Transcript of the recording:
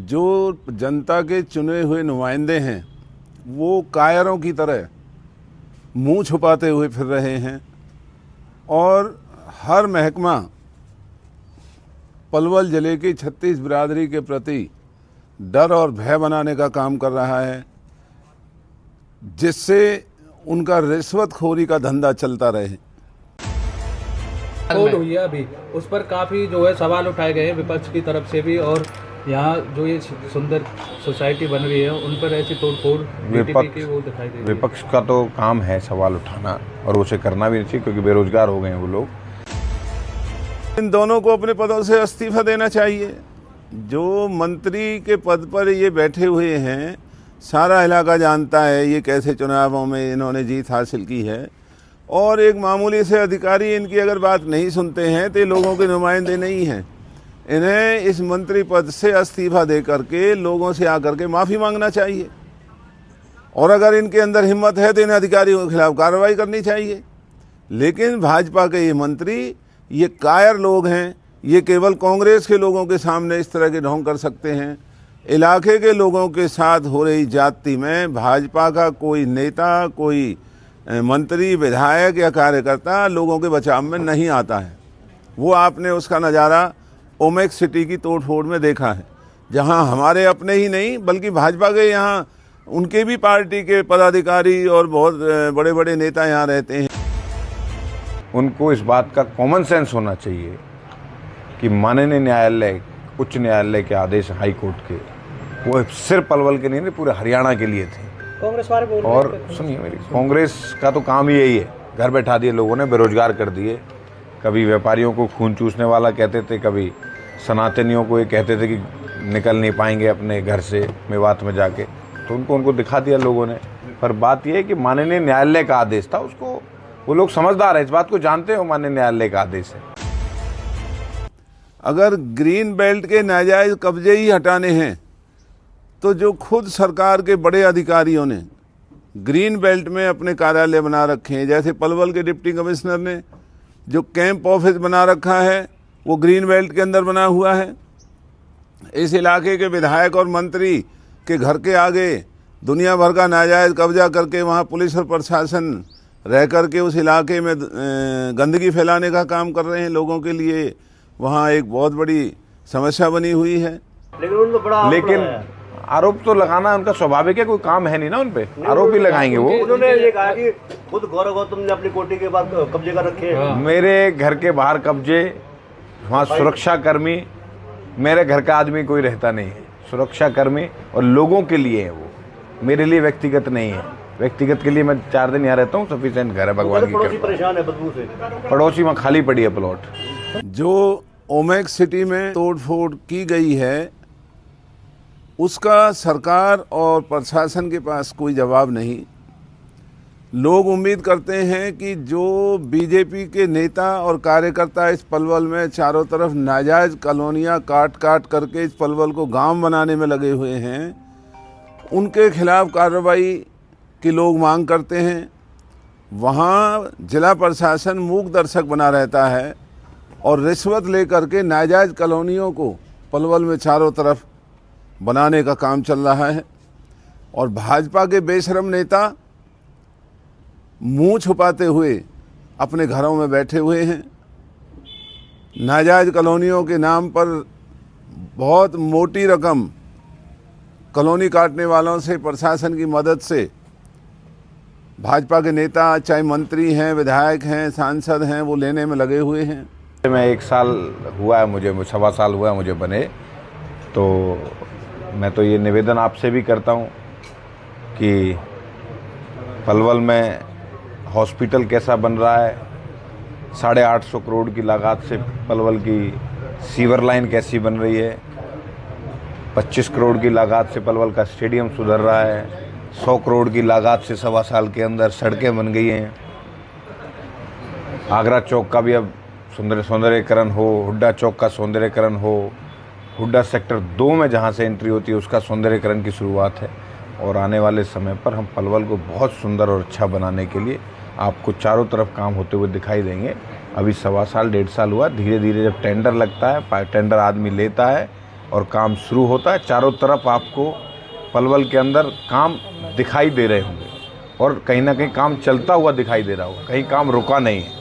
जो जनता के चुने हुए नुमाइंदे हैं वो कायरों की तरह मुंह छुपाते हुए फिर रहे हैं और हर महकमा पलवल जिले की 36 बिरादरी के प्रति डर और भय बनाने का काम कर रहा है, जिससे उनका रिश्वतखोरी का धंधा चलता रहे। तोड़ हुई है अभी, उस पर काफ़ी जो है सवाल उठाए गए हैं विपक्ष की तरफ से भी, और यहाँ जो ये सुंदर सोसाइटी बन रही है उन पर ऐसी तोड़फोड़ की वो दिखाई दे रही है। विपक्ष का तो काम है सवाल उठाना, और उसे करना भी नहीं चाहिए क्योंकि बेरोजगार हो गए हैं वो लोग। इन दोनों को अपने पदों से इस्तीफा देना चाहिए। जो मंत्री के पद पर ये बैठे हुए हैं, सारा इलाका जानता है ये कैसे चुनावों में इन्होंने जीत हासिल की है, और एक मामूली से अधिकारी इनकी अगर बात नहीं सुनते हैं तो ये लोगों के नुमाइंदे नहीं हैं। इन्हें इस मंत्री पद से इस्तीफा दे करके लोगों से आकर के माफ़ी मांगना चाहिए, और अगर इनके अंदर हिम्मत है तो इन अधिकारियों के खिलाफ कार्रवाई करनी चाहिए। लेकिन भाजपा के ये मंत्री ये कायर लोग हैं, ये केवल कांग्रेस के लोगों के सामने इस तरह के ढोंग कर सकते हैं। इलाके के लोगों के साथ हो रही जाति में भाजपा का कोई नेता, कोई मंत्री, विधायक या कार्यकर्ता लोगों के बचाव में नहीं आता है। वो आपने उसका नज़ारा ओमेक्स सिटी की तोड़फोड़ में देखा है, जहां हमारे अपने ही नहीं बल्कि भाजपा के यहाँ उनके भी पार्टी के पदाधिकारी और बहुत बड़े बड़े नेता यहाँ रहते हैं। उनको इस बात का कॉमन सेंस होना चाहिए कि माननीय न्यायालय, उच्च न्यायालय के आदेश हाई कोर्ट के वो सिर्फ पलवल के नहीं, पूरे हरियाणा के लिए थे। कांग्रेस वाले बोल रहे हैं। और सुनिए मेरी, कांग्रेस का तो काम ही यही है, घर बैठा दिए लोगों ने, बेरोजगार कर दिए। कभी व्यापारियों को खून चूसने वाला कहते थे, कभी सनातनियों को ये कहते थे कि निकल नहीं पाएंगे अपने घर से मेवात में जाके, तो उनको दिखा दिया लोगों ने। पर बात यह है कि माननीय न्यायालय का आदेश था, उसको वो लोग समझदार है, इस बात को जानते हो माननीय न्यायालय का आदेश है। अगर ग्रीन बेल्ट के नाजायज कब्जे ही हटाने हैं तो जो खुद सरकार के बड़े अधिकारियों ने ग्रीन बेल्ट में अपने कार्यालय बना रखे हैं, जैसे पलवल के डिप्टी कमिश्नर ने जो कैंप ऑफिस बना रखा है वो ग्रीन बेल्ट के अंदर बना हुआ है। इस इलाके के विधायक और मंत्री के घर के आगे दुनिया भर का नाजायज कब्जा करके वहाँ पुलिस और प्रशासन रह करके उस इलाके में गंदगी फैलाने का काम कर रहे हैं। लोगों के लिए वहाँ एक बहुत बड़ी समस्या बनी हुई है। लेकिन आरोप तो लगाना उनका स्वाभाविक है, कोई काम है नहीं ना उन पे, आरोप ही लगाएंगे वो। उन्होंने ये कहा कि खुद गौरव गौतम ने अपनी कोठी के बाद कब्जे कर रखे हैं। मेरे घर के बाहर कब्जे, वहाँ सुरक्षा कर्मी, मेरे घर का आदमी कोई रहता नहीं है, सुरक्षा कर्मी और लोगों के लिए है वो, मेरे लिए व्यक्तिगत नहीं है। व्यक्तिगत के लिए मैं 4 दिन यहाँ रहता हूँ, सफिशिएंट घर है भगवान की कृपा। परेशान है बदबू से, पड़ोसी में खाली पड़ी है प्लॉट। जो ओमेक्स सिटी में तोड़फोड़ की गई है उसका सरकार और प्रशासन के पास कोई जवाब नहीं। लोग उम्मीद करते हैं कि जो बीजेपी के नेता और कार्यकर्ता इस पलवल में चारों तरफ नाजायज कॉलोनियाँ काट करके इस पलवल को गांव बनाने में लगे हुए हैं, उनके खिलाफ कार्रवाई की लोग मांग करते हैं। वहाँ जिला प्रशासन मूक दर्शक बना रहता है और रिश्वत लेकर के नाजायज कॉलोनियों को पलवल में चारों तरफ बनाने का काम चल रहा है, और भाजपा के बेशरम नेता मुंह छुपाते हुए अपने घरों में बैठे हुए हैं। नाजायज कॉलोनियों के नाम पर बहुत मोटी रकम कॉलोनी काटने वालों से, प्रशासन की मदद से भाजपा के नेता, चाहे मंत्री हैं, विधायक हैं, सांसद हैं, वो लेने में लगे हुए हैं। मैं 1 साल हुआ है मुझे, 1.25 साल हुआ है मुझे बने, तो मैं तो ये निवेदन आपसे भी करता हूँ कि पलवल में हॉस्पिटल कैसा बन रहा है, 850 करोड़ की लागत से पलवल की सीवर लाइन कैसी बन रही है, 25 करोड़ की लागत से पलवल का स्टेडियम सुधर रहा है, 100 करोड़ की लागत से 1.25 साल के अंदर सड़कें बन गई हैं। आगरा चौक का भी अब सौंदर्यकरण हो, हुड्डा चौक का सौंदर्यकरण हो, हुड्डा सेक्टर 2 में जहाँ से एंट्री होती है उसका सौंदर्यकरण की शुरुआत है। और आने वाले समय पर हम पलवल को बहुत सुंदर और अच्छा बनाने के लिए आपको चारों तरफ काम होते हुए दिखाई देंगे। अभी 1.25 साल 1.5 साल हुआ, धीरे धीरे जब टेंडर लगता है, टेंडर आदमी लेता है, और काम शुरू होता है। चारों तरफ आपको पलवल के अंदर काम दिखाई दे रहे होंगे और कहीं ना कहीं काम चलता हुआ दिखाई दे रहा होगा, कहीं काम रुका नहीं है।